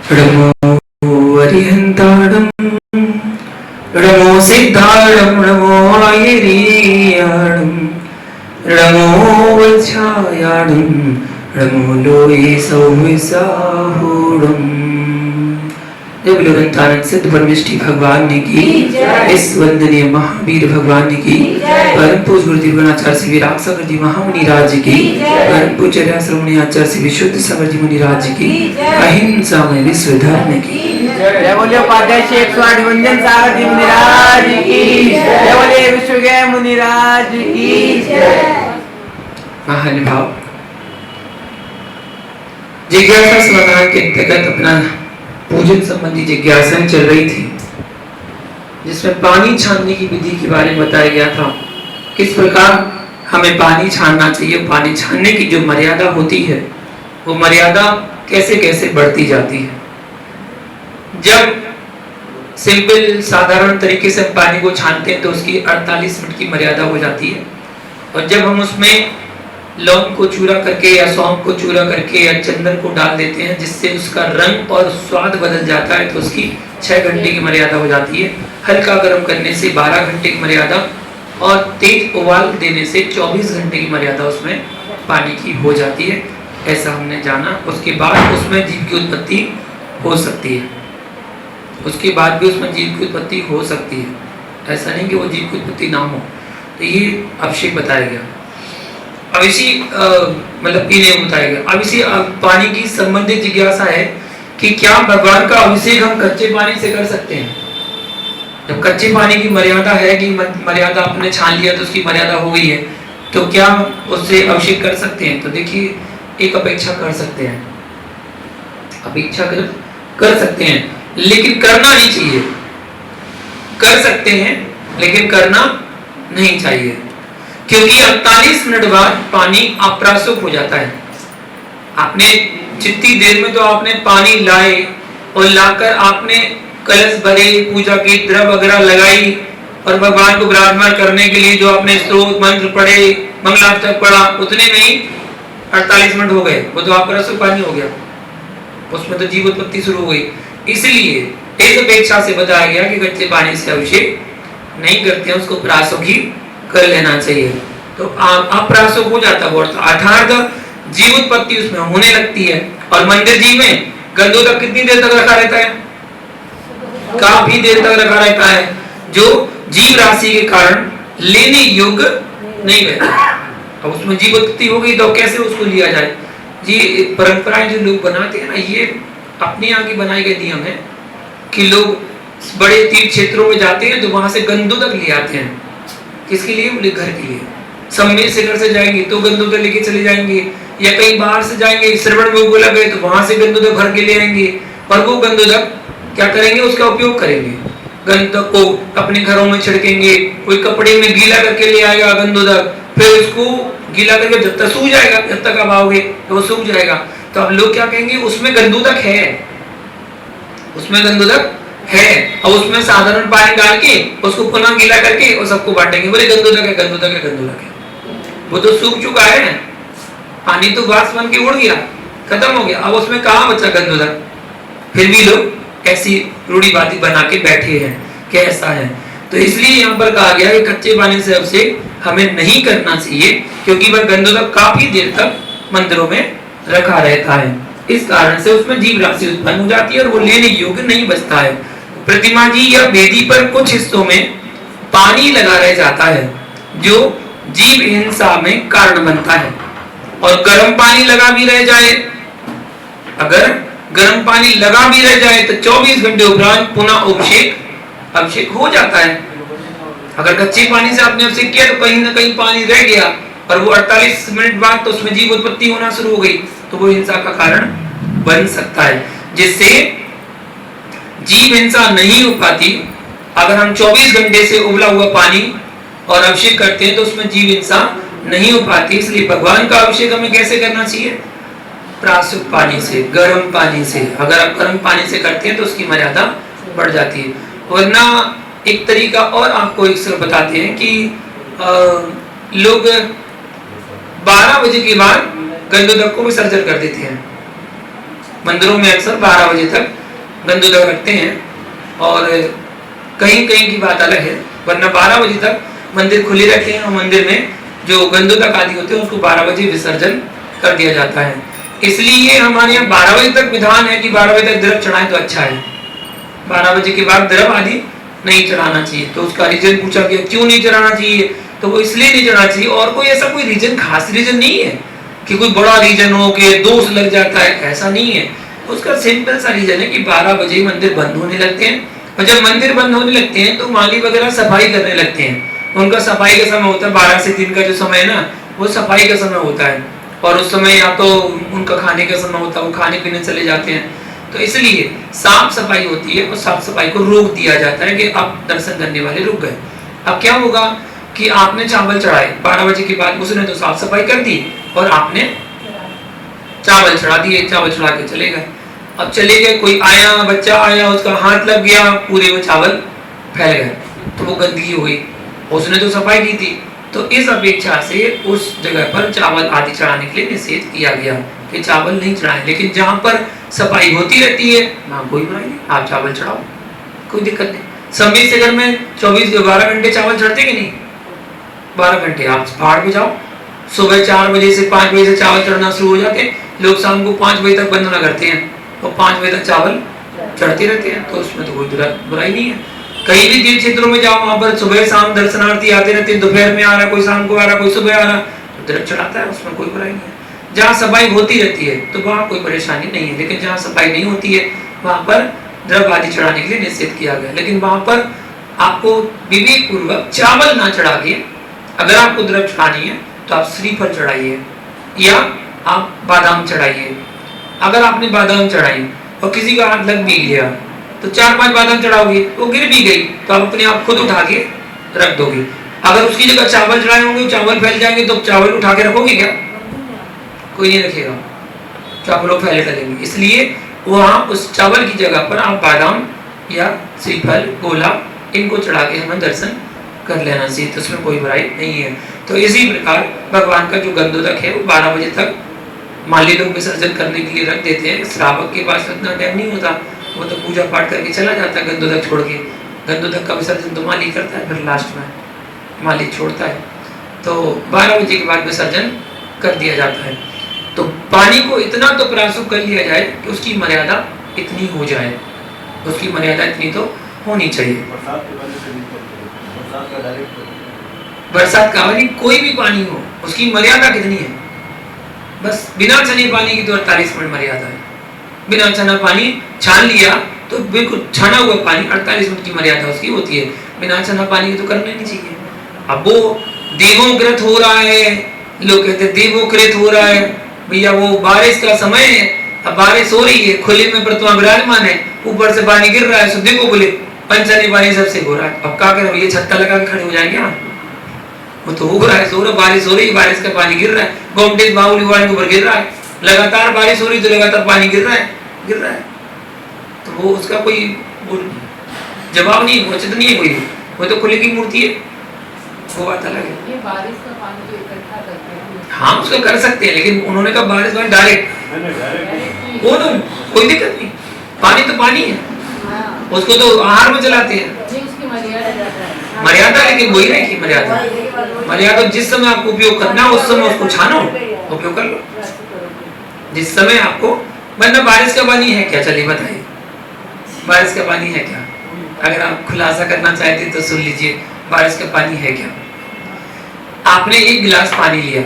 नमो अरिहंताणं नमो सिद्धाणं नमो आयरीयाणं नमो वज्रायाणं नमो लोये सौमिसाहूणं। जय बोलो अनंतानंद सिद्ध परमेष्ठी भगवान ने की, इस वंदनीय महावीर भगवान ने की, परम पूज्य गुरु दिव्याचार्य श्री विराग सागर जी महामुनि राज की, परम पूज्य श्रवणी आचार्य श्री विशुद्ध सागर जी मुनि राज की, अहिंसा में विश्व धर्म की जय बोले उपाध्याय श्री 108 वंदन सागर जी मुनि राज की जय बोले विश्व के मुनि राज की जय। महानुभाव, जिज्ञासा समाधान के अंतर्गत अपना पूजन संबंधी जिज्ञासाएं चल रही थी, जिसमें पानी छानने की विधि के बारे में बताया गया था। किस प्रकार हमें पानी छानना चाहिए, पानी छानने की जो मर्यादा होती है वो मर्यादा कैसे कैसे बढ़ती जाती है। जब सिंपल साधारण तरीके से पानी को छानते हैं तो उसकी 48 मिनट की मर्यादा हो जाती है, और जब हम उसमें लौंग को चूरा करके या सौंफ को चूरा करके या चंदन को डाल देते हैं जिससे उसका रंग और स्वाद बदल जाता है तो उसकी 6 घंटे की मर्यादा हो जाती है। हल्का गर्म करने से 12 घंटे की मर्यादा और तेज उबाल देने से 24 घंटे की मर्यादा उसमें पानी की हो जाती है, ऐसा हमने जाना। उसके बाद उसमें जीव की उत्पत्ति हो सकती है, उसके बाद भी उसमें जीव की उत्पत्ति हो सकती है, ऐसा नहीं कि वो जीव की उत्पत्ति ना हो। तो ये अभिषेक बताया गया। अब इसी मतलब पीने बताया गया। अब इसी पानी की संबंधित जिज्ञासा है कि क्या भगवान का अभिषेक हम कच्चे पानी से कर सकते हैं। जब कच्चे पानी की मर्यादा है कि मर्यादा आपने छान लिया तो उसकी मर्यादा हो गई है, तो क्या उससे अभिषेक कर सकते हैं। तो देखिए, एक अपेक्षा कर सकते हैं, अपेक्षा कर सकते हैं, लेकिन करना नहीं चाहिए। कर सकते हैं लेकिन करना नहीं चाहिए, क्योंकि 48 मिनट बाद पानी अप्रासुक हो जाता है। आपने जितनी देर में तो आपने पानी लाए और लाकर आपने कलश भरे, पूजा की द्रव्य वगैरह लगाई और भगवान को विराजमान करने के लिए जो आपने स्तोत्र मंत्र पढ़े, मंगलाष्टक पढ़ा, उतने में ही 48 मिनट हो गए, वो तो अप्रासुक पानी हो गया, उसमें तो जीव उत्पत्ति शुरू हो गई। इसलिए इस अपेक्षा से बताया गया कि कच्चे पानी से अभिषेक नहीं करते हैं, उसको प्रासुक ही कर लेना चाहिए। तो अप्रासुक हो जाता है, अर्थात जीव उत्पत्ति उसमें होने लगती है। और मंदिर जी में गंधोदक कितनी देर तक रखा रहता है, काफी देर तक रखा रहता है, जो जीव राशि के कारण लेने योग्य नहीं रहता। अब उसमें जीव उत्पत्ति हो गई तो कैसे उसको लिया जाए। जी परंपराएं जो लोग बनाते हैं ना, ये अपने यहाँ की बनाई गई नियम है कि लोग बड़े तीर्थ क्षेत्रों में जाते हैं तो वहां से गंधोदक ले आते हैं। किसके लिए? बोले घर के लिए। सम्मेल शिखर से जाएंगे तो गंधोदक लेके चले जाएंगे, या कहीं बाहर से जाएंगे श्रवण में बोला गए तो वहां से गंधोदक भर के ले आएंगे, और वो गंधोदक क्या करेंगे, उसका उपयोग करेंगे। गंधोदक को अपने घरों में छिड़केंगे, कोई कपड़े में गीला करके ले आएगा गंधोदक, फिर उसको गीला करके जब तक सूख जाएगा, जब तक आप आओगे तो वो सूख जाएगा। तो अब लोग क्या कहेंगे, उसमें गंधोदक है, उसमें गंधोदक है, और उसमें साधारण पानी डाल के उसको पुनः गीला करके और सबको बांटेंगे। बोले गंधोदक है, गंधोदक है, गंधोदक है। वो तो सूख चुका है, पानी तो बास बन के उड़ गया, खत्म हो गया, अब उसमें कहाँ बचा गंधोदक। फिर भी लोग ऐसी रूढ़िवादी बना के बैठे हैं कि ऐसा है। तो इसलिए यहाँ पर कहा गया कि कच्चे पानी से अभिषेक हमें नहीं करना चाहिए, क्योंकि वह गंधोदक काफी देर तक मंदिरों में रखा रहता है। इस कारण से उसमें जीव राशि उत्पन्न हो जाती है और वो लेने योग्य नहीं बचता है। प्रतिमा जी या वेदी पर कुछ हिस्सों में पानी लगा रह जाता है जो जीव हिंसा में कारण बनता है, और गर्म पानी लगा भी रह जाए, अगर गर्म पानी लगा भी रह जाए तो 24 घंटे उपरांत पुनः अभिषेक हो जाता है। अगर कच्चे पानी से आपने अभिषेक किया तो कहीं ना कहीं पानी रह गया और वो 48 मिनट बाद तो उसमें जीव उत्पत्ति होना शुरू हो गई, तो वो हिंसा का कारण बन सकता है, जिससे जीव हिंसा नहीं हो पाती। अगर हम 24 घंटे से उबला हुआ पानी और अभिषेक करते हैं तो उसमें जीव हिंसा नहीं हो पाती। इसलिए भगवान का अभिषेक हमें कैसे करना चाहिए? प्रासुक पानी से, गर्म पानी से। अगर आप गर्म पानी से करते हैं तो उसकी मर्यादा बढ़ जाती है। वरना एक तरीका और आपको एक सिर्फ बताते हैं कि लोग 12 बजे के बाद गंधोदक को विसर्जन कर देते हैं। मंदिरों में अक्सर 12 बजे तक गंदोदक रखते हैं, और कहीं कहीं की बात अलग है, वरना 12 बजे तक मंदिर खुले रहते हैं और मंदिर में जो गंदोदक आदि होते हैं उसको 12 बजे विसर्जन कर दिया जाता है। इसलिए हमारे यहाँ 12 बजे तक विधान है कि 12 बजे तक द्रव्य चढ़ाएं तो अच्छा है, 12 बजे के बाद द्रव्य आदि नहीं चढ़ाना चाहिए। तो उसका रीजन पूछा गया क्यों नहीं चढ़ाना चाहिए, तो वो इसलिए नहीं चढ़ाना चाहिए, और कोई ऐसा कोई रीजन, खास रीजन नहीं है कि कोई बड़ा रीजन हो कि दोष लग जाता है, ऐसा नहीं है। उसका सिंपल सा रीजन है कि 12 बजे मंदिर बंद होने लगते हैं, और जब मंदिर बंद होने लगते हैं तो माली वगैरह सफाई करने लगते हैं। उनका सफाई का समय होता है 12 से 3 का जो समय है ना, वो सफाई का समय होता है, और उस समय या तो उनका खाने का समय होता है, वो खाने पीने चले जाते हैं। तो इसलिए साफ सफाई होती है और साफ सफाई को रोक दिया जाता है कि अब दर्शन करने वाले रुक गए। अब क्या होगा कि आपने चावल चढ़ाए 12 बजे के बाद, उसने तो साफ सफाई कर दी और आपने चावल चढ़ा दिए, चावल चढ़ा के चले गए। अब चले गए, कोई आया, बच्चा आया, उसका हाथ लग गया, पूरे में चावल फैल गए, तो वो गंदगी हो गई, उसने तो सफाई की थी। तो इस अपेक्षा से उस जगह पर चावल आदि चढ़ाने के लिए निषेध किया गया कि चावल नहीं चढ़ाएं। लेकिन जहां पर सफाई होती रहती है वहां कोई बुराई नहीं, आप चावल चढ़ाओ, कोई दिक्कत नहीं। समय से घर में 12 घंटे चावल चढ़ते कि नहीं, 12 घंटे आप पहाड़ पे जाओ, सुबह 4 बजे से 5 बजे से चावल चढ़ना शुरू हो जाते हैं, लोग शाम को 5 बजे तक बंदना करते हैं और 5 बजे तक चावल चढ़ते रहते हैं, तो उसमें तो कोई बुराई नहीं है। कहीं भी तीर्थ क्षेत्रों में जाओ, वहां पर सुबह शाम दर्शनार्थी आते रहते हैं, दोपहर में आ रहा, कोई शाम को आ रहा, कोई सुबह आ रहा, तो द्रव्य चढ़ाता है, उसमें कोई बुराई नहीं है। जहाँ सफाई होती रहती है तो वहाँ कोई परेशानी नहीं है, लेकिन जहाँ सफाई नहीं होती है वहां पर द्रव्य आदि चढ़ाने के लिए निषेध किया गया। लेकिन वहां पर आपको विवेक पूर्वक चावल ना चढ़ा के, अगर आपको द्रव्य चढ़ानी है तो आप श्रीफल चढ़ाइए या आप बादाम चढ़ाइए। अगर आपने बादाम चढ़ाई और किसी का हाथ लग भी गया तो 4-5 बादाम चढ़ाओगे, वो गिर भी गई तो आप अपने आप खुद उठा के रख दोगे। अगर उसकी जगह चावल चढ़ाए होंगे, चावल फैल जाएंगे, तो चावल उठा के रखोगे क्या, कोई नहीं रखेगा, चावलों फैले डलेंगे। इसलिए वहां उस चावल की जगह पर आप बादाम या श्रीफल, गोला, इनको चढ़ा के हमें दर्शन कर लेना चाहिए, तो उसमें कोई बुराई नहीं है। तो इसी प्रकार भगवान का जो गंदोदक है वो 12 बजे तक माली लोग विसर्जन करने के लिए रख देते हैं। श्रावक के पास इतना टाइम नहीं होता, वो तो पूजा पाठ करके चला जाता है गंदोदक छोड़ के। गंदोदक का विसर्जन तो माली करता है, फिर लास्ट में माली छोड़ता है। तो 12 बजे के बाद विसर्जन कर दिया जाता है। तो पानी को इतना तो प्रयास कर लिया जाए कि उसकी मर्यादा इतनी हो जाए, उसकी मर्यादा इतनी तो होनी चाहिए। बरसात का पानी, कोई भी पानी हो, उसकी मर्यादा कितनी है, बस बिना छने पानी की तो 48 मिनट मर्यादा है। बिना छना पानी छान लिया तो बिल्कुल छाना हुआ पानी 48 मिनट की मर्यादा उसकी होती है, बिना छना पानी की तो करना नहीं चाहिए। अब वो देवोकृत हो रहा है, लोग कहते हैं देवोकृत हो रहा है, भैया वो बारिश का समय है, अब बारिश हो रही है, खुले में प्रतिमा विराजमान है, ऊपर से पानी गिर रहा है, सो देखो बोले पंचनी पानी सबसे हो रहा है। अब क्या करें, ये छत्ता लगा के खड़े हो जाएंगे आप, वो तो हो रहा है, सो रहा, बारिश हो रही है, बारिश का पानी गिर रहा है, गोमटेज बाहुली वाले के ऊपर गिर रहा है, लगातार बारिश हो रही तो लगातार पानी गिर रहा है, तो वो उसका कोई जवाब नहीं, उचित नहीं है कोई, वो तो खुले की मूर्ति है, वो बात अलग है। ये बारिश का पानी जो इकट्ठा करते हैं, हाँ उसका कर सकते हैं, लेकिन उन्होंने कहा बारिश का डायरेक्ट, वो तो कोई दिक्कत नहीं, पानी तो पानी है, उसको तो आहार में चलाते हैं, मर्यादा, लेकिन वही है कि मर्यादा जिस समय आपको उपयोग करना है उस समय उसको छानो, उपयोग कर लो जिस समय आपको। वरना बारिश का पानी है क्या, चलिए बताइए, बारिश का पानी है क्या, अगर आप खुलासा करना चाहते तो सुन लीजिए, बारिश का पानी है क्या। आपने एक गिलास पानी लिया,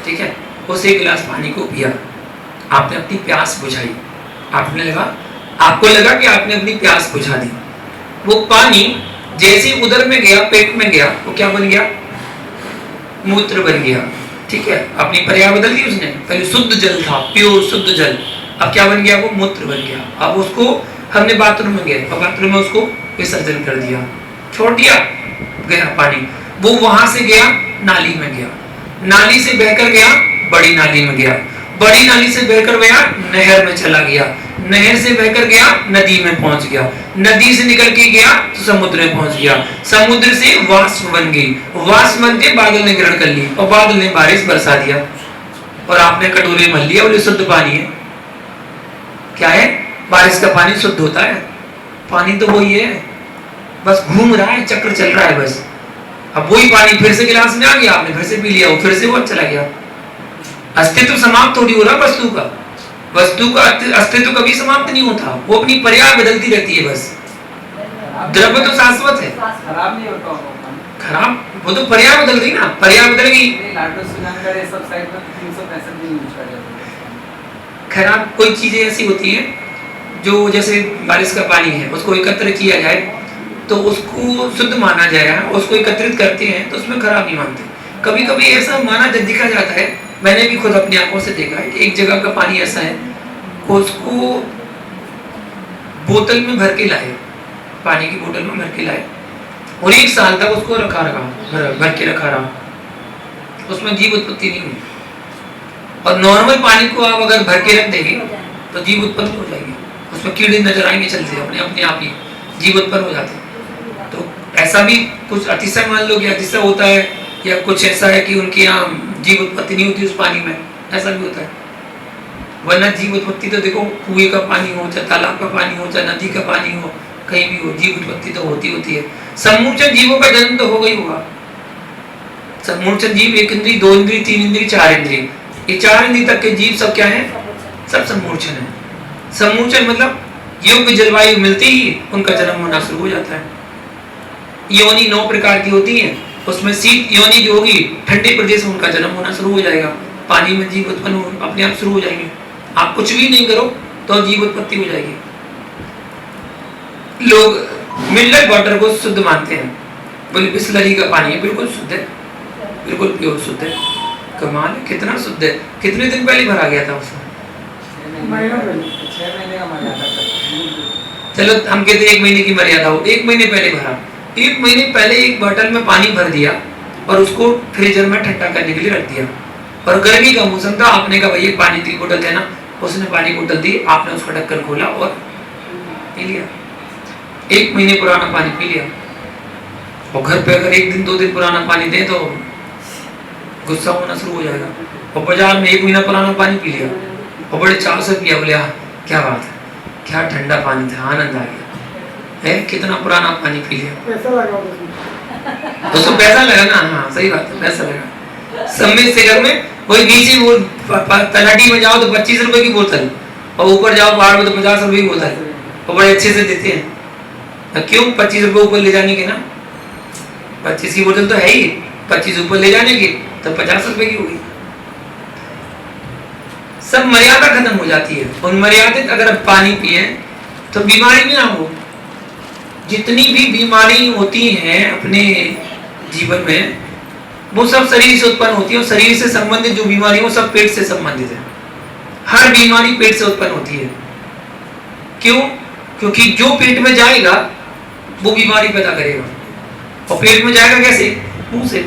ठीक है, उस एक गिलास पानी को पिया, आपने अपनी प्यास बुझाई, आपको लगा कि आपने अपनी प्यास बुझा दी, वो पानी जैसे उधर में गया, पेट में गया, वो क्या बन गया, मूत्र बन गया, ठीक है, अपनी पर्याय बदल दी उसने, पहले शुद्ध जल था, प्योर शुद्ध जल, अब क्या बन गया, वो मूत्र बन गया। अब उसको हमने बाथरूम में गए और बाथरूम में उसको विसर्जन कर दिया, छोड़ दिया, गया पानी, वो वहां से गया नाली में गया, नाली से बहकर गया बड़ी नाली में गया, बड़ी नाली से बहकर गया नहर में चला गया, नहर से बहकर गया नदी में पहुंच गया, नदी से निकल के गया तो समुद्र में पहुंच गया, समुद्र से वाष्प बन गई, वाष्प बन के बादल ने ग्रहण कर ली और बादल ने बारिश बरसा दिया, और आपने कटोरे में लिया, बोले शुद्ध पानी है, क्या है? बारिश का पानी शुद्ध होता है। पानी तो वही है, बस घूम रहा है, चक्र चल रहा है बस। अब वही पानी फिर से गिलास में आ गया, आपने फिर से पी लिया, वो फिर से वो चला गया। अस्तित्व समाप्त थोड़ी हो रहा वस्तु का। वस्तु का अस्तित्व कभी समाप्त नहीं होता, वो अपनी पर्याय बदलती रहती है बस। द्रव्य तो शाश्वत है। खराब नहीं होता होगा। खराब वो तो पर्याय बदल गई ना, पर्याय बदल गई। लाडो सुनाकर ये सब साइड में 365 दिन यूज कर लेते हैं। खराब कोई चीजें ऐसी होती हैं जो जैसे बारिश का पानी है, उसको एकत्र किया जाए तो उसको शुद्ध माना जाएगा, उसको एकत्रित करते हैं तो उसमें खराब नहीं मानते। कभी कभी ऐसा माना देखा जाता है, मैंने भी खुद अपनी आंखों से देखा है कि एक जगह का पानी ऐसा है, उसको बोतल में भर के लाए, पानी की बोतल में भर के लाए और 1 साल तक उसको भर के रखा रहा, उसमें जीव उत्पत्ति नहीं हुई। और नॉर्मल पानी को आप अगर भर के रख देंगे तो जीव उत्पन्न हो जाएंगे, उसमें कीड़े नजर आएंगे चलते अपने आप ही जीव उत्पन्न हो जाते हैं। तो ऐसा भी कुछ अतिशय मान लो कि अतिशय होता है, या कुछ ऐसा है कि उनके यहाँ जीव उत्पत्ति नहीं होती उस पानी में, ऐसा भी होता है। वरना जीव उत्पत्ति तो देखो, कुएं का पानी हो चाहे तालाब का पानी हो चाहे नदी का पानी हो, कहीं भी हो, जीव उत्पत्ति तो होती है। सम्मोचन जीवों का जन्म तो हो गई होगा। सम्मोचन जीव 1 इंद्री 2 इंद्री 3 इंद्री 4 इंद्री, ये 4 इंद्री तक के जीव सब क्या है? सब सम्मोचन है। सम्मोचन मतलब योग्य जलवायु मिलती ही उनका जन्म होना शुरू हो जाता है। योनि 9 प्रकार की होती है, उसमें शीत योनि जो होगी, ठंडे प्रदेश में उनका जन्म होना शुरू हो जाएगा। पानी में जीव उत्पन्न अपने आप शुरू हो जाएंगे। आप कुछ भी नहीं करो तो जीव उत्पत्ति हो जाएगी। लोग मिनरल वाटर को शुद्ध मानते हैं, बोले बिस्लरी का पानी है, बिल्कुल शुद्ध है, बिल्कुल प्योर शुद्ध है। कमाल है, कितना शुद्ध है। कितने दिन पहले भरा गया था उसमें? 6 महीने का मर्यादा था। चलो हम कहते 1 महीने की मर्यादा हो, 1 महीने पहले भरा। 1 महीने पहले एक बोतल में पानी भर दिया और उसको फ्रीजर में ठंडा करने के लिए रख दिया। और गर्मी का मौसम था, आपने कहा भैया पानी की बोतल देना, उसने पानी बोतल दी, आपने उसका ढक्कन खोला और पी लिया। 1 महीने पुराना पानी पी लिया। और घर पे अगर 1 दिन 2 दिन पुराना पानी दे तो गुस्सा होना शुरू हो जाएगा। और बाजार में 1 महीना पुराना पानी पी लिया और बड़े चाव से पिया, बोले क्या बात है, क्या ठंडा पानी था, आनंद आ गया है, कितना पुराना पानी पी लिया। पैसा लगा उसको पैसा लगा ना, हाँ सही बात है, पैसा लगा। सम्मित से घर में वही नीचे वो तलाटी में जाओ तो 25 रुपए की बोतल, और ऊपर जाओ पहाड़ में तो 50 रुपए की बोतल, और बड़े अच्छे से देते हैं। क्यों? 25 रुपए ऊपर ले जाने के ना, 25 की बोतल तो है ही, 25 ऊपर ले जाने की तो 50 रुपए की होगी। सब मर्यादा खत्म हो जाती है। उन्मर्यादित अगर आप पानी पिए तो बीमारी भी ना हो। जितनी भी बीमारी होती हैं अपने जीवन में, वो सब शरीर से उत्पन्न होती है। और शरीर से संबंधित जो बीमारी है वो सब पेट से संबंधित है। हर बीमारी पेट से उत्पन्न होती है। क्यों? क्योंकि जो पेट में जाएगा वो बीमारी पैदा करेगा। और पेट में जाएगा कैसे? मुंह से।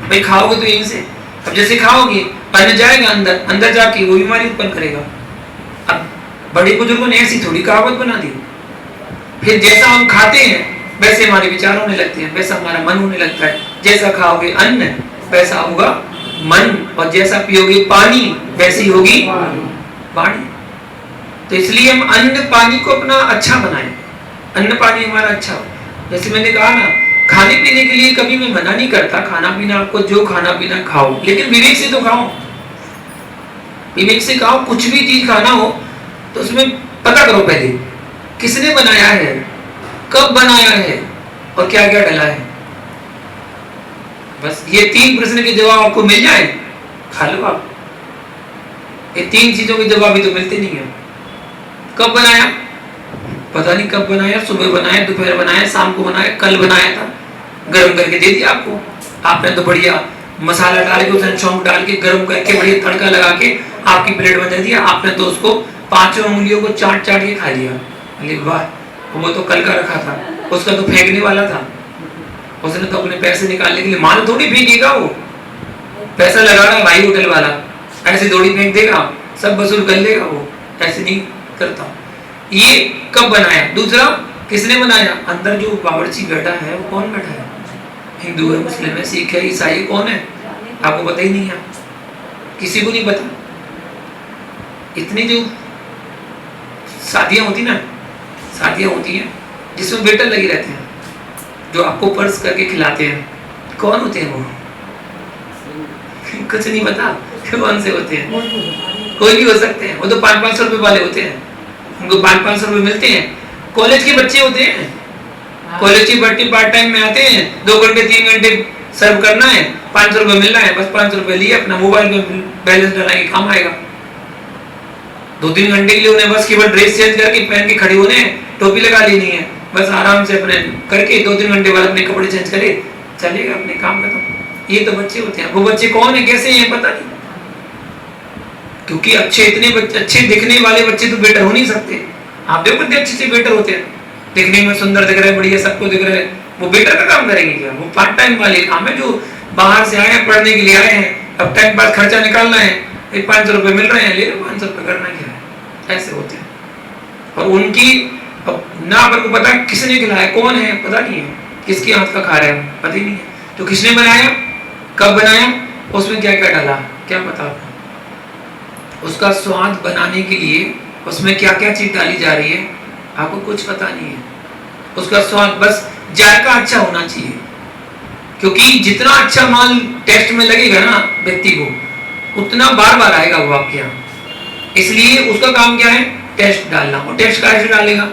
भाई खाओगे तो यहीं से। अब जैसे खाओगे अन्न जाएगा अंदर, अंदर जाके वो बीमारी उत्पन्न करेगा। अब बड़े बुजुर्गों ने ऐसी थोड़ी कहावत बना दी। फिर जैसा हम खाते हैं वैसे हमारे विचार होने लगते हैं, वैसा हमारा मन होने लगता है। जैसा खाओगे अन्न वैसा होगा मन, और जैसा पियोगे पानी वैसी होगी वाणी। तो इसलिए हम अन्न पानी को अपना अच्छा बनाएं, अन्न पानी हमारा अच्छा हो। जैसे मैंने कहा ना, खाने पीने के लिए कभी मैं मना नहीं करता, खाना पीना आपको जो खाना पीना खाओ, लेकिन विवेक से तो खाओ। विवेक से खाओ। कुछ भी चीज खाना हो तो उसमें पता करो पहले किसने बनाया है, कब बनाया है और क्या क्या डला है। बस ये 3 प्रश्न के जवाब आपको मिल जाए, खा लो आप। ये 3 चीजों के जवाब भी तो मिलते नहीं है। कब बनाया पता नहीं, कब बनाया, सुबह बनाया, दोपहर बनाया, शाम को बनाया, कल बनाया था, गर्म करके दे दिया आपको। आपने तो बढ़िया मसाला डाल के उसमें सौंफ डाल के गर्म करके बढ़िया तड़का लगा के आपकी प्लेट में दे दिया। आपने तो उसको 5 उंगलियों को चाट चाट के खा लिया। अरे वाह, वो तो कल का रखा था, उसका तो फेंकने वाला था। उसने तो अपने पैसे निकालने के लिए, माल थोड़ी फेंकेगा, वो पैसा लगा रहा है भाई होटल वाला, ऐसे थोड़ी फेंक देगा, सब वसूल कर लेगा वो, ऐसे नहीं करता। ये कब बनाया? दूसरा, किसने बनाया? अंदर जो बावर्ची बैठा है वो कौन बैठा है? हिंदू है, मुस्लिम है, सिख है, ईसाई है, कौन है? आपको पता ही नहीं है, किसी को नहीं पता। इतनी जो शादियां होती ना, शादियां होती हैं जिसमें वेटर लगे रहते हैं जो आपको पर्स करके खिलाते हैं, कौन होते हैं वो? कुछ नहीं पता कौन से होते हैं, कोई भी हो सकते हैं। वो तो 500-500 रुपए वाले होते हैं, उनको 500-500 रुपए मिलते हैं। कॉलेज के बच्चे होते हैं, कॉलेज की बच्चे पार्ट टाइम में आते हैं, 2 घंटे 3 घंटे सर्व करना है, 500 रुपए मिल रहा है, बस 500 रुपए लिए अपना मोबाइल में बैलेंस डलाएंगे, काम आएगा। 2-3 घंटे के लिए उन्हें बस केवल ड्रेस चेंज करके पहन के खड़े होने हैं, टोपी लगा लेनी है, बस आराम से अपने करके 2-3 घंटे बाद अपने कपड़े चेंज करे, चलेगा अपने काम खत्म। ये तो बच्चे होते हैं। वो बच्चे कौन है, कैसे हैं, पता नहीं, क्योंकि अच्छे दिखने वाले बच्चे तो बेटर हो नहीं सकते। आप देखो कितने अच्छे बेटर होते हैं, दिखने में सुंदर दिख रहे हैं, बढ़िया सबको दिख रहे हैं, वो बेटर का काम करेंगे क्या? वो पार्ट टाइम वाले काम है, जो बाहर से आए हैं, पढ़ने के लिए आए हैं, अब टाइम पास खर्चा निकालना है, 500 रुपए मिल रहे हैं, ले लो 500 रुपए, करना क्या है, ऐसे होते हैं। और उनकी ना अपन को पता किसने खिलाया, कौन है पता नहीं है, किसके हाथ का खा रहे हैं पता ही नहीं है, तो किसने बनाया, कब बनाया, उसमें क्या क्या डाला, क्या पता आपको? उसका स्वाद बनाने के लिए उसमें क्या क्या चीज डाली जा रही है, आपको कुछ पता नहीं है। उसका स्वाद बस जायका अच्छा होना चाहिए, क्योंकि जितना अच्छा माल टेस्ट में लगेगा ना व्यक्ति को, उतना बार बार आएगा वो आपके यहाँ। इसलिए उसका काम क्या है, टेस्ट डालना। और टेस्ट कैसे डालेगा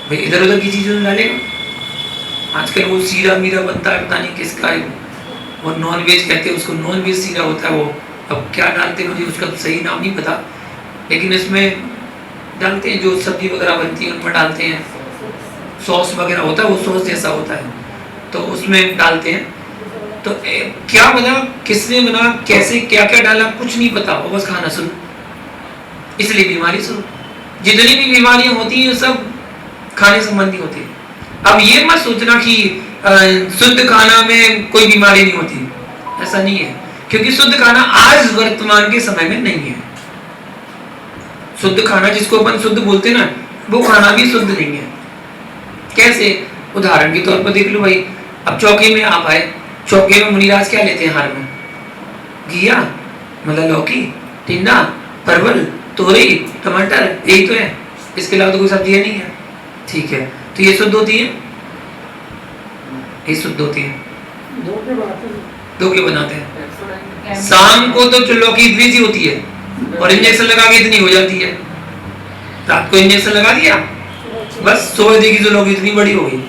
भाई, इधर उधर की चीजों में डालेगा। आजकल वो सीरा मीरा बनता है, पता नहीं किसका है, और नॉन वेज कहते हैं उसको, नॉन वेज सीरा होता है वो, अब क्या डालते हैं मुझे उसका सही नाम नहीं पता, लेकिन इसमें डालते हैं जो सब्जी वगैरह बनती है उनमें डालते हैं, सॉस वगैरह होता है, वो सॉस जैसा होता है, तो उसमें डालते हैं। तो क्या बना, किसने बना, कैसे क्या क्या डाला, कुछ नहीं पता, वो बस खाना शुरू, इसलिए बीमारी शुरू। जितनी भी बीमारियां होती हैं सब खाने संबंधी होती है। अब ये मत सोचना कि शुद्ध खाना में कोई बीमारी नहीं होती, ऐसा नहीं है, क्योंकि शुद्ध खाना आज वर्तमान के समय में नहीं है। शुद्ध खाना जिसको अपन शुद्ध बोलते हैं ना, वो खाना भी शुद्ध नहीं है। कैसे, उदाहरण के तौर पर देख लो भाई, अब चौकी में आप आए, चौकी में मुनिराज क्या लेते हैं हार में, घिया, मतलब लौकी, टिंडा, परवल, तोरई, टमाटर, यही तो है, इसके अलावा तो कोई सब्जी नहीं है, ठीक है, तो ये शुद्ध होती है, ये शुद्ध होती है, दो के बनाते हैं। शाम को तो लौकी इतनी सी होती है और इंजेक्शन लगा के इतनी हो जाती है, रात को इंजेक्शन लगा दिया, बस सुबह देखी तो लौकी इतनी बड़ी हो गई,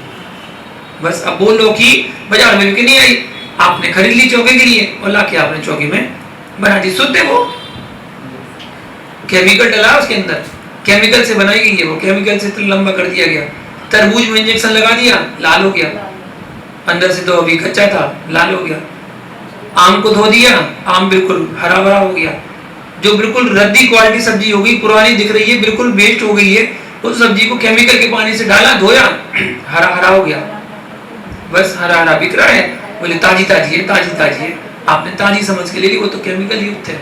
बस। अब वो लौकी बाजार में बिक नहीं आई, आपने खरीद ली चौके के लिए और लाके आपने चौकी में बना दी, शुद्ध है वो, केमिकल डला उसके अंदर, केमिकल से बनाई गई है वो, केमिकल से तो लंबा कर दिया गया। तरबूज में इंजेक्शन लगा दिया, लाल हो गया, अंदर से तो अभी कच्चा था, लाल हो गया। आम को धो दिया, आम बिल्कुल हरा भरा हो गया। जो बिल्कुल रद्दी क्वालिटी सब्जी हो गई, पुरानी दिख रही है, बिल्कुल वेस्ट हो गई है, उस सब्जी को केमिकल के पानी से डाला, धोया, हरा हरा हो गया, बस हरा हरा बिक रहा है, बोले ताजी ताजी है, ताजी ताजी है, आपने ताजी समझ के ले ली, वो तो केमिकल युक्त है,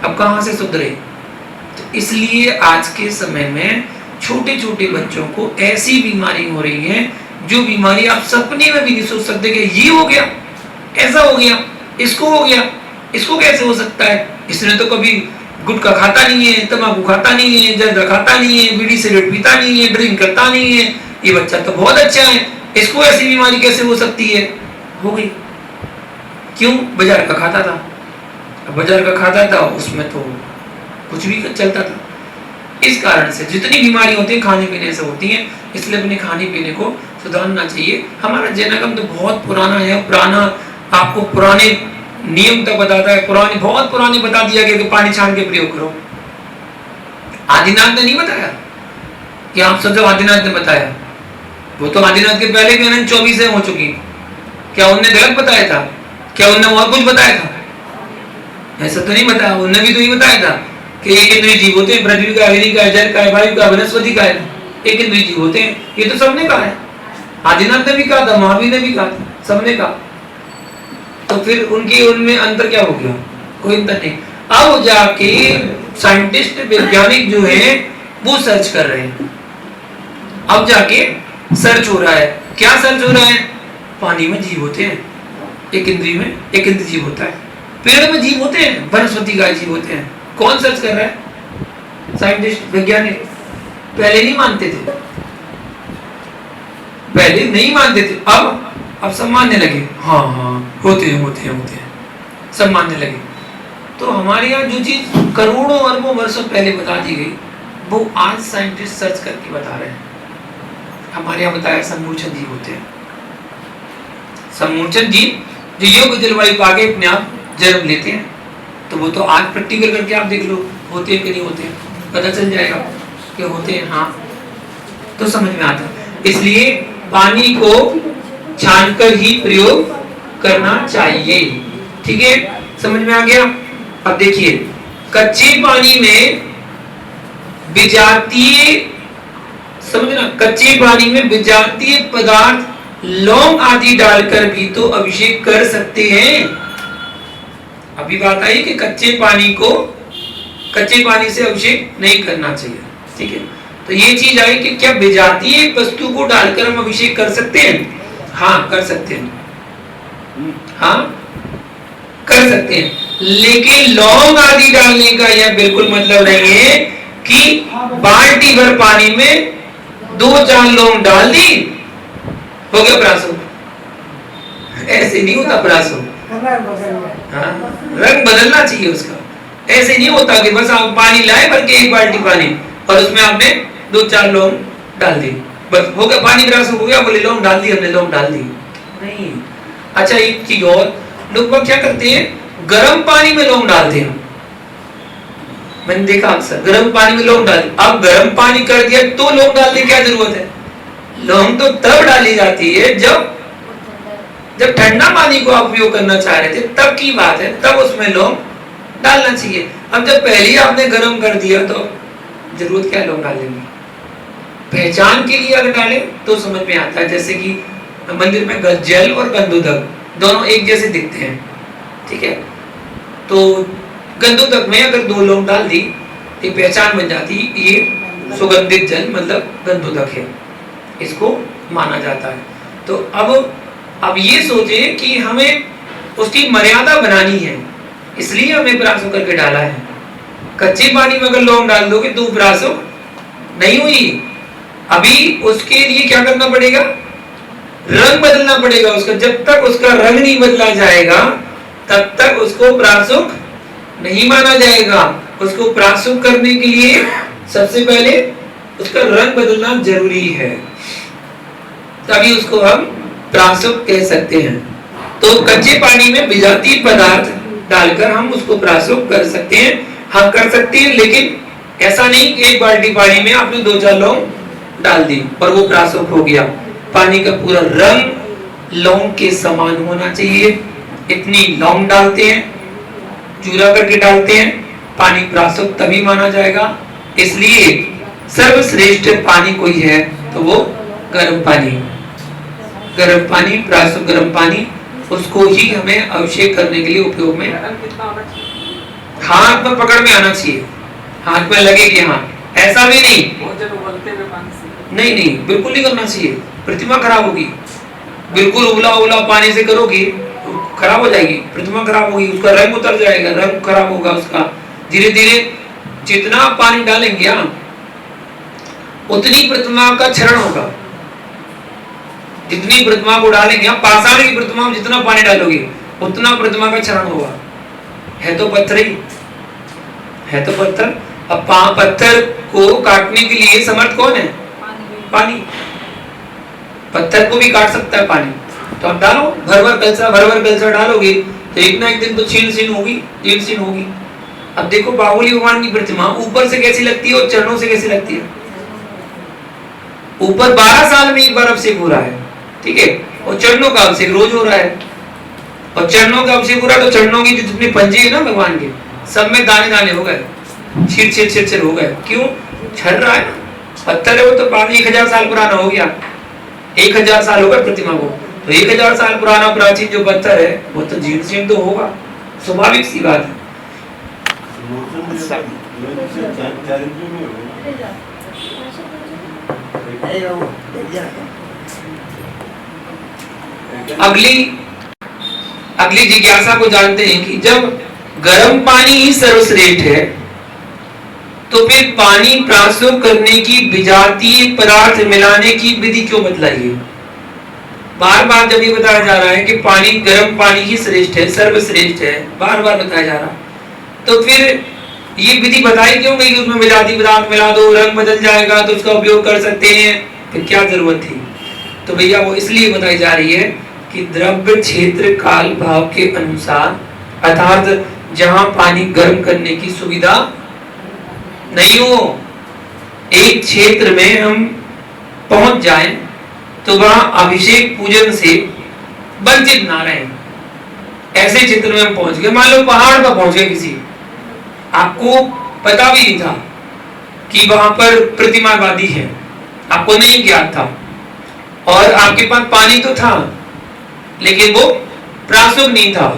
अब कहाँ से शुद्ध रहे। तो इसलिए आज के समय में छोटे छोटे बच्चों को ऐसी बीमारी हो रही है, जो बीमारी आप सपने में भी नहीं सोच सकते कि ये हो गया, ऐसा हो गया, इसको हो गया, इसको कैसे हो सकता है, इसने तो कभी गुटखा खाता नहीं है, तंबाकू खाता नहीं है, जर्दा खाता नहीं है, बीड़ी सिगरेट पीता नहीं है, ड्रिंक करता नहीं है, ये बच्चा तो बहुत अच्छा है, इसको ऐसी बीमारी कैसे हो सकती है, हो गई। क्यों, बाजार का खाता था, बाजार का खाता था, उसमें तो कुछ भी चलता था। इस कारण से जितनी बीमारी होती है खाने पीने से होती है, इसलिए अपने खाने पीने को सुधारना चाहिए। हमारा जैनागम तो बहुत पुराना है, पुराना आपको पुराने नियम तक बताता है, पुराने बहुत पुराने बता दिया गया कि पानी छान के प्रयोग करो। आदिनाथ ने नहीं बताया कि आप सब, जब आदिनाथ ने बताया, वो तो आदिनाथ के पहले भी 24 हो चुकी, क्या उनने गलत बताया था, क्या उनने और कुछ बताया था, ऐसा तो नहीं बताया। उनने भी तो ये बताया था कि एक इंद्रिय जीव होते हैं, पृथ्वी का, अग्नि का, जल का, वायु का, वनस्पति का, एक इंद्रिय जीव होते हैं, ये तो सबने कहा है, आदिनाथ ने भी कहा था, महावीर ने भी कहा था, सबने कहा। तो फिर उनके उनमें अंतर क्या हो गया, कोई अंतर नहीं। अब जाके साइंटिस्ट वैज्ञानिक जो है वो सर्च कर रहे हैं, अब जाके सर्च हो रहा है, क्या सर्च हो रहा है, पानी में जीव होते हैं, एक इंद्रिय में एक इंद्रिय जीव होता है, पेड़ में जीव होते हैं, वनस्पति का जीव होते हैं, कौन सर्च कर रहा है, साइंटिस्ट वैज्ञानिक पहले नहीं मानते थे, पहले नहीं मानते थे, अब सब मानने लगे। हाँ हाँ होते हैं सब मानने लगे। तो हमारे यहाँ जो चीज करोड़ों अरबों वर्षों पहले बता दी गई वो आज साइंटिस्ट सर्च करके बता रहे हैं। हमारे यहाँ बताया समूर्छन जीव होते हैं, समूर्छन जीव जो योग्य जलवायु पाके अपने आप जन्म लेते हैं। तो वो तो आज प्रैक्टिकल करके आप देख लो होते हैं कि नहीं होते हैं, पता चल जाएगा कि होते हैं। हाँ तो समझ में आता। इसलिए पानी को छानकर ही प्रयोग करना चाहिए। ठीक है, समझ में आ गया। अब देखिए कच्चे पानी में विजातीय, समझना, कच्चे पानी में विजातीय पदार्थ लौंग आदि डालकर भी तो अभिषेक कर सकते हैं। अभी बात आई कि कच्चे पानी से अभिषेक नहीं करना चाहिए। ठीक है, तो ये चीज आई कि क्या विजातीय वस्तु को डालकर हम अभिषेक कर सकते हैं? हाँ कर सकते हैं, हाँ कर सकते हैं। लेकिन लौंग आदि डालने का यह बिल्कुल मतलब नहीं है कि बाल्टी भर पानी में 2-4 लौंग डाल दी हो गया प्रासो। ऐसे नहीं होता प्रासो। हाँ, रंग बदलना चाहिए उसका। ऐसे नहीं होता कि बस आप पानी लाए भर के 1 बाल्टी पानी और उसमें आपने 2-4 लौंग डाल दी, बस हो गया पानी प्रासो हो गया। बोले लौंग डाल दी हमने, लौंग डाल दी नहीं। अच्छा एक चीज और, लोग क्या करते हैं गर्म पानी में लौंग डालते हैं। मैंने देखा अक्सर गर्म पानी में लौंग डाल, अब गर्म पानी कर दिया तो लौंग डालने की क्या जरूरत है? लौंग तो तब डाली जाती है जब ठंडा पानी को आप उपयोग करना चाह रहे थे तब की बात है, तब उसमें लौंग डालना चाहिए। अब जब पहले ही आपने गर्म कर दिया तो जरूरत क्या लौंग डालने की? पहचान के लिए अगर डालें तो समझ में आता है। जैसे कि मंदिर में जल और गंधोदक दोनों एक जैसे दिखते हैं, ठीक है, तो गंधोदक में अगर 2 लौंग डाल दी तो पहचान बन जाती, ये सुगंधित जल मतलब गंधोदक है, इसको माना जाता है। तो अब ये सोचे कि हमें उसकी मर्यादा बनानी है, इसलिए हमें प्रासो करके डाला है। कच्चे पानी में अगर लौंग डाल दोगे तो प्रासो नहीं हुई। अभी उसके लिए क्या करना पड़ेगा? रंग बदलना पड़ेगा उसका। जब तक उसका रंग नहीं बदला जाएगा तब तक उसको प्रासुक नहीं माना जाएगा। उसको प्रासुक करने के लिए सबसे पहले उसका रंग बदलना जरूरी है, तभी उसको हम प्रासुक कह सकते हैं। तो कच्चे पानी में विजातीय पदार्थ डालकर हम उसको प्रासुक कर सकते हैं। हाँ कर सकते हैं, लेकिन ऐसा नहीं कि 1 बाल्टी पानी में आपने 2-4 लौंग डाल दी और वो प्रासुक हो गया। पानी का पूरा रंग लौंग के समान होना चाहिए, इतनी लौंग डालते हैं, चूरा करके डालते हैं, पानी प्रासुक तभी माना जाएगा। इसलिए सर्वश्रेष्ठ पानी कोई है तो वो गर्म पानी प्रासुक गर्म पानी, उसको ही हमें अभिषेक करने के लिए उपयोग में हाथ में पकड़ में आना चाहिए, हाथ में लगे कि हाँ, ऐसा भी नहीं, बिल्कुल नहीं करना चाहिए। प्रतिमा खराब होगी, बिल्कुल उबला पानी से करोगी तो खराब हो जाएगी, प्रतिमा खराब होगी, उसका रंग उतर जाएगा, रंग खराब होगा उसका। धीरे धीरे जितना पानी डालेंगे उतनी प्रतिमा का क्षरण होगा। जितनी प्रतिमा को डालेंगे, पाषाण की प्रतिमा में जितना पानी डालोगे उतना प्रतिमा का क्षरण होगा। है तो पत्थर ही, है तो पत्थर। अब पत्थर को काटने के लिए समर्थ कौन है? पानी। पत्थर को भी काट सकता है पानी। तो आप डालो भर कलसा डालोगे तो एक ना एक दिन तो छीन होगी। अब देखो बाहुबली भगवान की प्रतिमा ऊपर से कैसी लगती है और चरणों से कैसी लगती है? ऊपर 12 साल में एक बार अभिषेक हो रहा है, ठीक है, और चरणों का अभिषेक रोज हो रहा है। और चरणों का अभिषेक हो रहा है तो चरणों की जो जितने पंजे है ना भगवान के, सब में दाने हो गए, छिर हो गए। क्यों? छर रहा है, पत्थर है वो, तो 1000 साल पुराना हो गया, 1000 साल हो गए प्रतिमा को। तो 1000 साल पुराना प्राचीन जो पत्थर है वो तो जीर्ण तो होगा, स्वाभाविक सी बात है। अगली जिज्ञासा को जानते हैं कि जब गर्म पानी ही सर्वश्रेष्ठ है तो फिर पानी प्रासुक करने की विजातीय पदार्थ मिलाने की विधि क्यों बतलाई है? बार बार जब ये बताया जा रहा है कि पानी गर्म पानी ही श्रेष्ठ है, सर्वश्रेष्ठ है, बार बार बताया जा रहा, तो फिर ये विधि बताई क्यों गई? उसमें विजातीय पदार्थ मिला दो, रंग बदल जाएगा तो उसका उपयोग कर सकते हैं, फिर क्या जरूरत थी? तो भैया वो इसलिए बताई जा रही है कि द्रव्य क्षेत्र काल भाव के अनुसार, अर्थात जहां पानी गर्म करने की सुविधा नहीं हो, एक क्षेत्र में हम पहुंच जाएं तो वहां अभिषेक पूजन से वंचित ना रहे। ऐसे क्षेत्र में हम पहुंच गए, मान लो पहाड़ पर पहुंच गए किसी, आपको पता भी नहीं था कि वहां पर प्रतिमावादी है, आपको नहीं ज्ञात था, और आपके पास पानी तो था लेकिन वो प्रासुक नहीं था,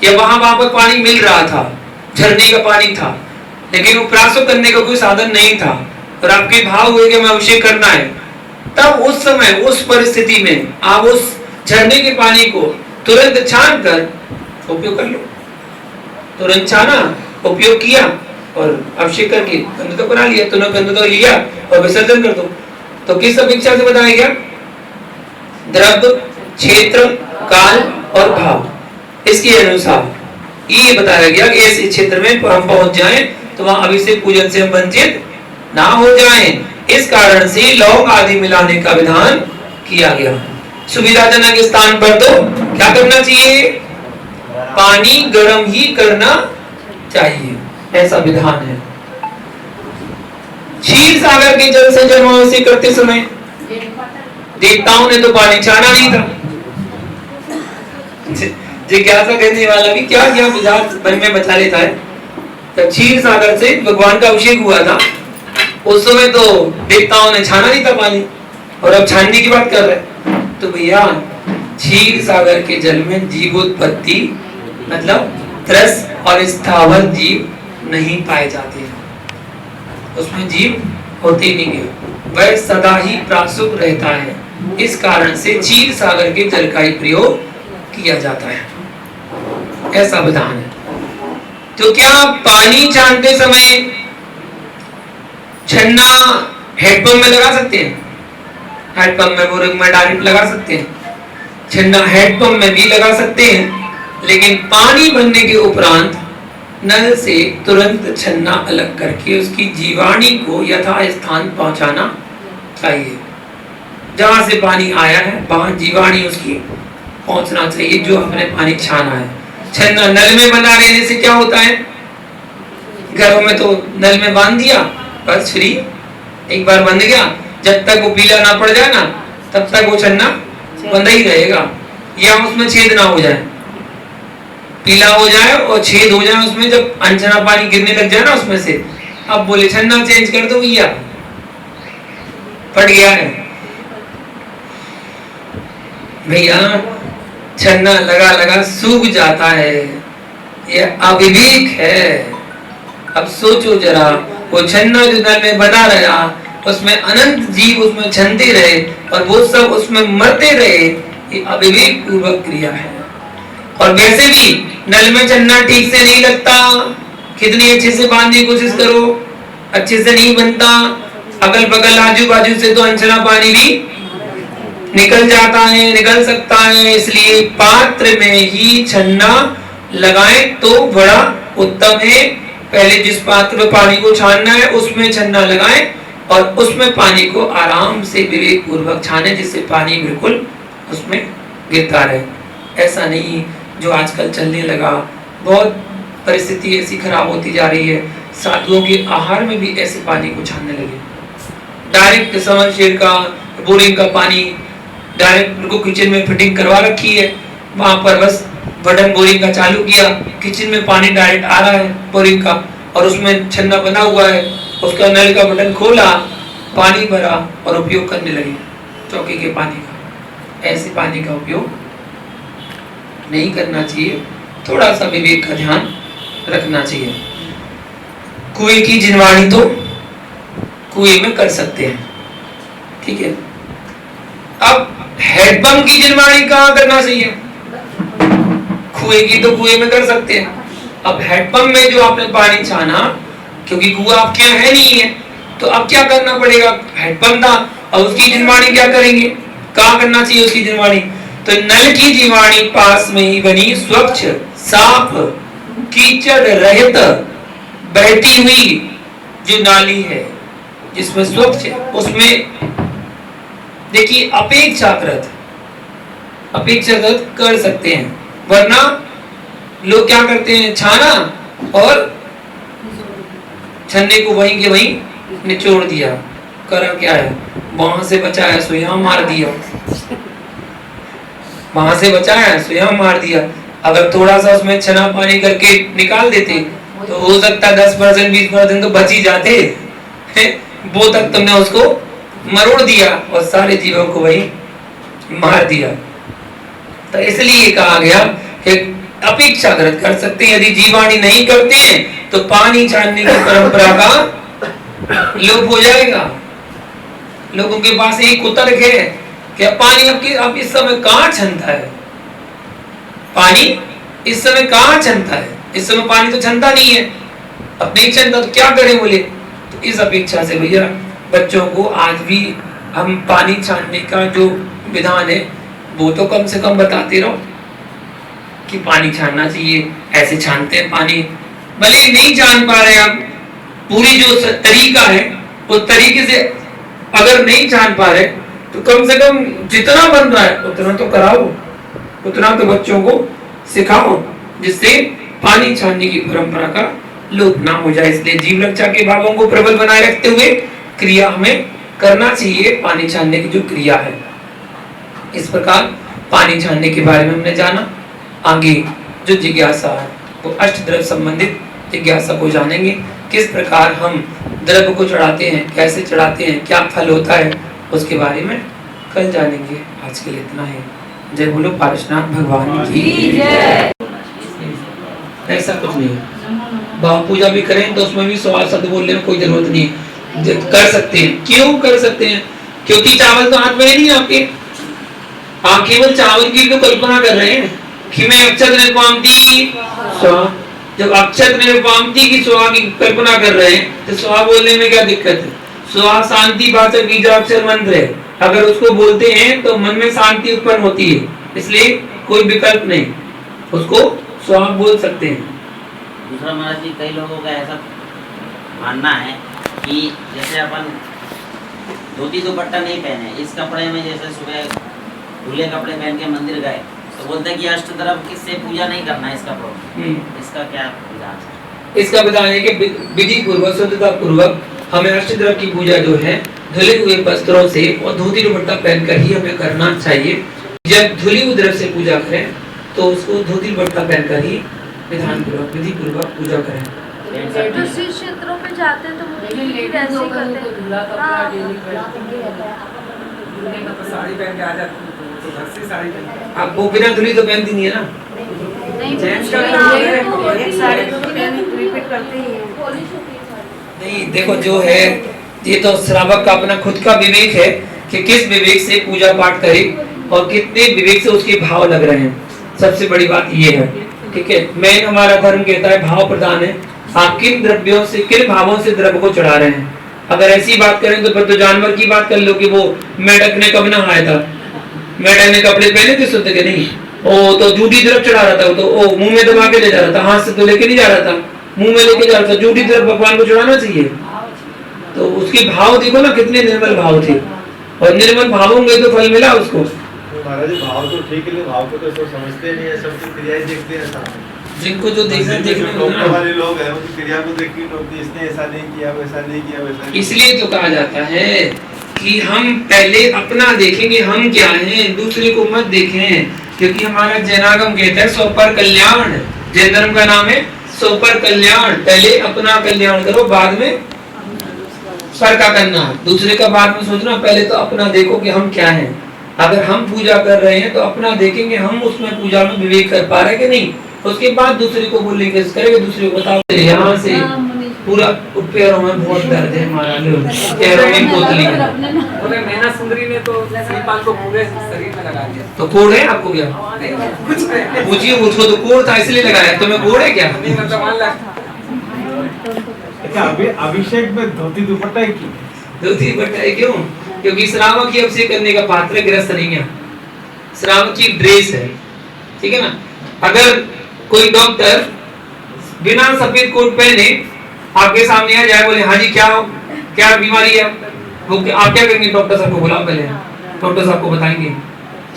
या वहां पर पानी मिल रहा था, झरने का पानी था, लेकिन वो प्रासुक करने का कोई साधन नहीं था, और आपके भाव हुए कि मैं अभिषेक करना है, तब उस समय उस परिस्थिति में आप उस झरने के पानी को तुरंत छान कर उपयोग कर लो। तुरंत छाना, उपयोग किया और अभिषेक करके गंध तो बना लिया, तुरंत गंध तो लिया और विसर्जन कर दो। तो किस अपेक्षा से बताया गया? द्रव्य, क्षेत्र, काल और भाव, इसके अनुसार ये बताया गया कि ऐसे क्षेत्र में हम पहुंच जाएं तो वहां अभिषेक पूजन से हम वंचित ना हो जाएं। इस कारण से लौंग आदि मिलाने का विधान किया गया। सुविधाजनक स्थान पर तो क्या करना चाहिए? पानी गर्म ही करना चाहिए, ऐसा विधान है। क्षीर सागर के जल से जन्माभिषेक करते समय देवताओं ने तो पानी छाना नहीं था। जिज्ञासा कहने वाला भी क्या विचार मन में बचा लेता है। जब क्षीर सागर से भगवान का अभिषेक हुआ था उस समय तो देवताओं ने छाना नहीं था पानी, और अब छानने की बात कर रहे। तो भैया क्षीर सागर के जल में जीवोत्पत्ति मतलब त्रस और स्थावर जीव नहीं पाए जाते, उसमें जीव होते ही नहीं है, वह सदा ही प्रासुक रहता है। इस कारण से क्षीर सागर के जल का ही प्रयोग किया जाता है, ऐसा विधान है। तो क्या पानी छानते समय छन्ना हेडपंप में लगा सकते हैं? हेडपंप में, बोरिंग में डायरेक्ट लगा सकते हैं, छन्ना हेडपंप में भी लगा सकते हैं, लेकिन पानी भरने के उपरांत नल से तुरंत छन्ना अलग करके उसकी जीवाणी को यथा स्थान पहुंचाना चाहिए। जहां से पानी आया है वहां जीवाणी उसकी पहुंचना चाहिए, जो हमने पानी छाना है। छन्ना नल में बना रहने से क्या होता है? घरों में तो नल में बांध दिया, बस फ्री, एक बार बंद गया, जब तक वो पीला ना पड़ जाए ना तब तक वो छन्ना बंद ही रहेगा, या उसमें छेद ना हो जाए, पीला हो जाए और छेद हो जाए उसमें, जब अनछना पानी गिरने लग जाए ना उसमें से, अब बोले छन्ना चेंज कर दो भैया, फट गया है। भैया छन्ना लगा लगा सूख जाता है, यह अविवेक है। अब सोचो जरा, वो छन्ना जो नल में बना रहा उसमें अनंत जीव उसमें छनते रहे और वो सब उसमें मरते रहे, ये अविवेक पूर्वक क्रिया है। और वैसे भी नल में छन्ना ठीक से नहीं लगता, कितनी अच्छे से बांधने की कोशिश करो, अच्छे से नहीं बनता, अगल बगल आजू बाजू से तो अनछना पानी भी निकल जाता है, निकल सकता है। इसलिए पात्र में ही छन्ना लगाएं तो बड़ा उत्तम है। पहले जिस पात्र में पानी को छानना है उसमें छन्ना लगाएं और उसमें पानी को आराम से विवेक पूर्वक छाने, जिससे पानी बिल्कुल उसमें गिरता रहे। ऐसा नहीं जो आजकल चलने लगा, बहुत परिस्थिति ऐसी खराब होती जा रही है, साधुओं के आहार में भी ऐसे पानी को छानने लगे। डायरेक्ट समरसेल का, बोरिंग का पानी डायरेक्ट उनको किचन में फिटिंग करवा रखी है, वहां पर बस बटन बोरिंग का चालू किया, किचन में पानी डायरेक्ट आ रहा है बोरिंग का, और उसमें छन्ना बना हुआ है, उसका नल का बटन खोला, पानी भरा और उपयोग करने लगे चौकी के पानी का। ऐसे पानी का उपयोग नहीं करना चाहिए, थोड़ा सा विवेक का ध्यान रखना चाहिए। कुएं की जिनवाणी तो कुएं में कर सकते हैं, ठीक है। अब हेडपंप की जिनवाणी कहाँ करना चाहिए? कुएं की तो कुएं में कर सकते हैं। अब हेडपंप में जो आपने पानी छाना, क्योंकि कुआं आपके यहाँ है नहीं है, तो अब क्या करना पड़ेगा, हैंडपंप था, और उसकी जिनवाणी क्या करेंगे, कहाँ करना चाहिए उसकी जिनवाणी, तो नल की जीवाणी पास में ही बनी स्वच्छ साफ कीचड़ रहित बहती हुई जो नाली है जिसमें स्वच्छ है, उसमें देखिए अपेक्षाकृत कर सकते हैं, वरना लोग क्या करते हैं, छाना और छन्ने को वहीं के वहीं निचोड़ दिया, करा क्या है, वहां से बचाया सो यहाँ मार दिया, वहां से बचाया सो यहाँ मार दिया। अगर थोड़ा सा उसमें छना पानी करके निकाल देते तो हो सकता 10% 20% तो बच ही जाते, वो तक तुमने उसको मरोड़ दिया और सारे जीवों को वही मार दिया। तो इसलिए कहा गया कि अपेक्षाकृत कर सकते हैं, यदि जीवाणी नहीं करते हैं तो पानी छानने की परंपरा का लोप हो जाएगा। लोगों के पास एक कुतर्क है कि पानी अब इस समय कहाँ छनता है, पानी इस समय कहाँ छनता है, इस समय पानी तो छनता नहीं है, अब नहीं छनता तो क्या करें बोले। तो इस अपेक्षा से भैया बच्चों को आज भी हम पानी छानने का जो विधान है वो तो कम से कम बताते रहो कि पानी छानना चाहिए, ऐसे छानते हैं पानी, भले नहीं जान पा रहे आप पूरी जो तरीका है उस तरीके से अगर नहीं जान पा रहे तो कम से कम जितना बन रहा है उतना तो कराओ, उतना तो बच्चों को सिखाओ, जिससे पानी छानने की परंपरा का लोप ना हो जाए। इसलिए जीव रक्षा के भावों को प्रबल बनाए रखते हुए क्रिया हमें करना चाहिए, पानी छानने की जो क्रिया है। इस प्रकार पानी छानने के बारे में हमने जाना। आगे जो जिज्ञासा है वो अष्टद्रव्य संबंधित जिज्ञासा को जानेंगे, किस प्रकार हम द्रव्य को चढ़ाते हैं, कैसे चढ़ाते हैं, क्या फल होता है, उसके बारे में कल जानेंगे। आज के लिए इतना है। जय बोलो पारसनाथ भगवान की जय। ऐसा कुछ नहीं है, भाव पूजा भी करें तो उसमें भी सवाल शब्द बोलने में कोई जरूरत नहीं है, कर सकते हैं। क्यों कर सकते हैं, क्योंकि चावल तो हाथ में है नहीं आपके, आप केवल चावल की तो कल्पना कर रहे हैं कि मैं अक्षत निर्वामती स्वा, जब अक्षत निर्वामती की स्वा की कल्पना कर रहे हैं तो स्वा बोलने में क्या दिक्कत है, स्वा शांति वाचक बीजाक्षर मंत्र है, अगर उसको बोलते हैं तो मन में शांति उत्पन्न होती है, इसलिए कोई विकल्प नहीं, उसको स्वा बोल सकते हैं। दूसरा महाराज जी, कई लोगों का ऐसा मानना है कि जैसे अपन धोती दुपट्टा नहीं पहने, इस कपड़े में जैसे सुबह धुले कपड़े पहन के मंदिर गए तो बोलते हैं कि अष्टद्रव्य से पूजा नहीं करना है इस कपड़ों में, इसका क्या विधान है? इसका विधान है कि विधि पूर्वक शुद्धता पूर्वक हमें अष्टद्रव्य की पूजा जो है धुले हुए वस्त्रों से और धोती दुपट्टा पहनकर ही हमें करना चाहिए। जब धुली हुई द्रव्य से पूजा करें तो उसको धोती दुपट्टा पहनकर ही विधान पूर्वक विधि पूर्वक पूजा करें। दूसरे क्षेत्रों पे जाते हैं तो वो वैसे ही करते हैं। साड़ी पहन के आ जाती तो घर से साड़ी पहन आप वो बिना धुली तो पहनती नहीं है ना, नहीं जेंट्स का एक साड़ी तो रिपीट करते ही हैं। नहीं देखो जो है ये तो श्रावक का अपना खुद का विवेक है कि किस विवेक से पूजा पाठ करे और कितने विवेक से उसके भाव लग रहे हैं। सबसे बड़ी बात ये है, ठीक है, मेन हमारा धर्म कहता है भाव प्रधान है। आप किन द्रव्यों से किन भावों से द्रव्य को चढ़ा रहे हैं। अगर ऐसी बात करें तो फिर तो जानवर की बात कर लो कि वो मेढक ने कब नहाया था, मेढक ने कपड़े पहने थे शुद्ध के नहीं, वो तो जूठी द्रव्य चढ़ा रहा था, वो तो मुंह में दबा के ले जा रहा था, हाथ से तो लेके नहीं जा रहा था, मुंह में लेके जा रहा था। जूठी द्रव्य भगवान को चढ़ाना चाहिए। तो उसके भाव देखो ना कितने निर्मल भाव थे, और निर्मल भाव होंगे तो फल मिला उसको। महाराज जी भाव तो ठीक है, भाव को तो सब समझते नहीं है, सबकी क्रियाएं देखते हैं साथ। जिनको जो देखना देखने वाले लोग हैं उनकी क्रिया को देख के लोग इसने ऐसा नहीं किया, वैसा नहीं किया, वैसा नहीं। इसलिए तो कहा जाता है कि हम पहले अपना देखेंगे हम क्या हैं, दूसरे को मत देखें, क्योंकि हमारा जैनागम कहता है सो पर कल्याण, जैन धर्म का नाम है सो पर कल्याण। पहले अपना कल्याण करो, बाद में सर का करना, दूसरे का बाद में सोचना, पहले तो अपना देखो कि हम क्या हैं। अगर हम पूजा कर रहे हैं तो अपना देखेंगे हम उसमें पूजा में विवेक कर पा रहे कि नहीं, उसके बाद दूसरे को बोलने की कोशिश करेंगे, दूसरे को बताओ। यहाँ से पूरा पैरों में बहुत दर्द है हमारा, पैरों में पोतली है। बोले मैना सुंदरी ने तो श्रीपाल को पूरे शरीर में लगा दिया। तो कोड़ है आपको क्या? कुछ नहीं, पूछिए, उसको तो कोड़ था इसलिए लगाया, तुम्हें कोड़ है क्या? नहीं मतलब मान ला अच्छा, अभिषेक में धोती दुपट्टा ही क्यों? धोती दुपट्टा है क्यों? क्योंकि श्रावक की अभिषेक करने का पात्र गृहस्थ नहीं है, श्रावक की ड्रेस है, ठीक है ना। अगर कोई डॉक्टर बिना सफेद कोट पहने आपके सामने आ जाए, बोले हाँ जी क्या बीमारी है, वो आप क्या करेंगे? डॉक्टर साहब को बुलाओ पहले, डॉक्टर साहब को बताएंगे,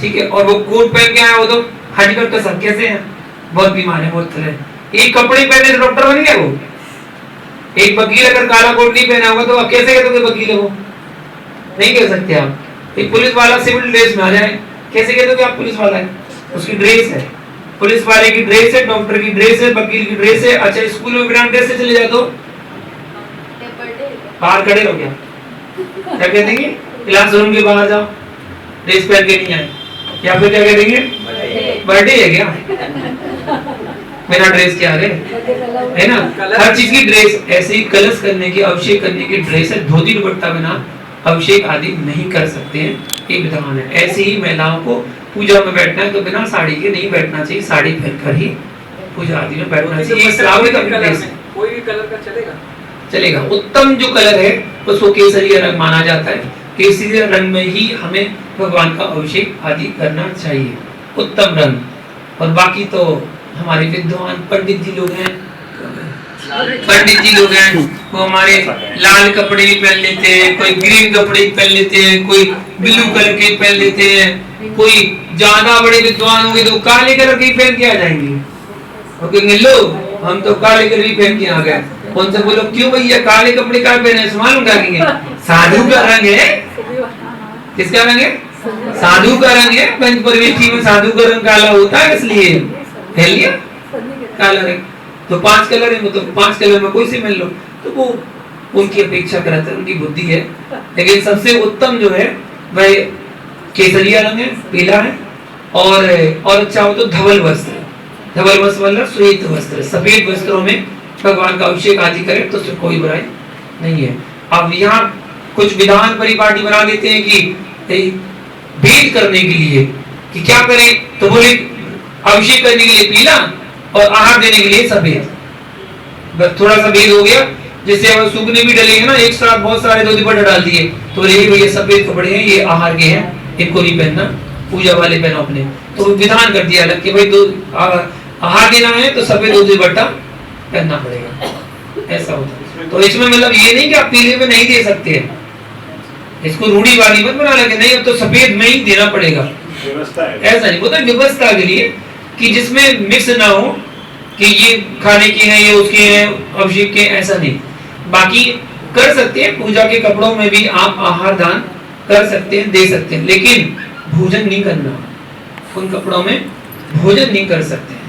ठीक है। और वो कोट पहन के आया, वो तो हाँ जी डॉक्टर साहब कैसे हैं, बहुत बीमार है, बहुत तरह। एक कपड़े पहने से डॉक्टर बन गया वो? एक वकील अगर काला कोट नहीं पहना होगा तो आप कैसे कहते हो वकील है वो? नहीं कह सकते आप। एक पुलिस वाला सिविल ड्रेस में आ जाए, कैसे कहते हो कि आप पुलिस वाला है? उसकी ड्रेस है, पुलिस वाले की ड्रेस है, डॉक्टर की ड्रेस है, वकील की ड्रेस है। अच्छा, स्कूल में बिना ड्रेस से चले जाए तो बाहर खड़े रहो, क्या कह देंगे? क्लासरूम के बाहर जाओ, ड्रेस पहन के नहीं आए, या फिर क्या कह देंगे? बर्थडे है क्या, मेरा ड्रेस क्या है ना। हर चीज की ड्रेस, ऐसे ही कलश करने की, अभिषेक करने की ड्रेस है। धोती दुपट्टा बिना अभिषेक आदि नहीं कर सकते हैं, ये विधान है। ऐसे ही महिलाओं को पूजा में बैठना है तो बिना साड़ी के नहीं बैठना चाहिए, साड़ी पहनकर ही पूजा आदि में बैठना चाहिए। श्रावक का ड्रेस कोई भी कलर का चलेगा। उत्तम जो कलर है उसको केसरिया रंग माना जाता है, केसरिया रंग में ही हमें भगवान का अभिषेक आदि करना चाहिए, उत्तम रंग। और बाकी तो हमारे विद्वान पंडित जी लोग हैं, वो हमारे लाल कपड़े भी पहन लेते हैं, कोई ग्रीन कपड़े भी पहन लेते हैं, कोई ब्लू कलर के पहन लेते हैं, कोई ज्यादा बड़े विद्वान होंगे तो काले कलर के पहन के आ जाएंगे और कहेंगे लो हम तो काले कलर ही पहन के आ गए। उनसे बोलो क्यों भैया काले कपड़े का पहने? मालूम क्या कहेंगे? साधु का रंग है। किसका रंग है? साधु का रंग है। पंच परमेष्ठी में साधु का रंग काला होता है, इसलिए पहन लिया काला रंग। तो 5 कलर है, तो 5 कलर में कोई से पहन लो, तो वो उनकी अपेक्षा करते हैं, उनकी बुद्धि है। लेकिन सबसे उत्तम जो है वह केसरिया रंग है, पीला है। और अच्छा हो तो धवल वस्त्र, धवल वस्त्र मतलब श्वेत वस्त्र, सफेद वस्त्रों में भगवान का अभिषेक आदि करें तो उसमें कोई बुराई नहीं है। अब यहाँ कुछ विधान परिपाटी बना देते हैं कि भेद करने के लिए कि क्या करें, तो बोले अभिषेक करने के लिए पीला और आहार देने के लिए सफेद। बस थोड़ा सा भेद हो गया, जैसे हम सूखने भी डलेंगे ना, एक साथ बहुत सारे धोती दुपट्टे डाल दिए तो बोले भैया सफेद कपड़े हैं, ये आहार के हैं, इनको नहीं पहनना, पूजा वाले पहनो अपने। तो विधान कर दिया अलग कि भाई आहार देना है तो सफेद धोती दुपट्टा पहनना पड़ेगा, ऐसा होता है। तो इसमें मतलब ये नहीं कि आप पीले में नहीं दे सकते हैं, इसको रूढ़िवादी मत बना लगे नहीं अब तो सफेद में ही देना पड़ेगा, ऐसा नहीं। वो तो व्यवस्था के लिए कि जिसमें मिक्स ना हो कि ये खाने के हैं ये उसके हैं अभिषेक के, ऐसा नहीं। बाकी कर सकते हैं, पूजा के कपड़ों में भी आप आहार दान कर सकते हैं, दे सकते हैं, लेकिन भोजन नहीं करना, उन कपड़ों में भोजन नहीं कर सकते हैं।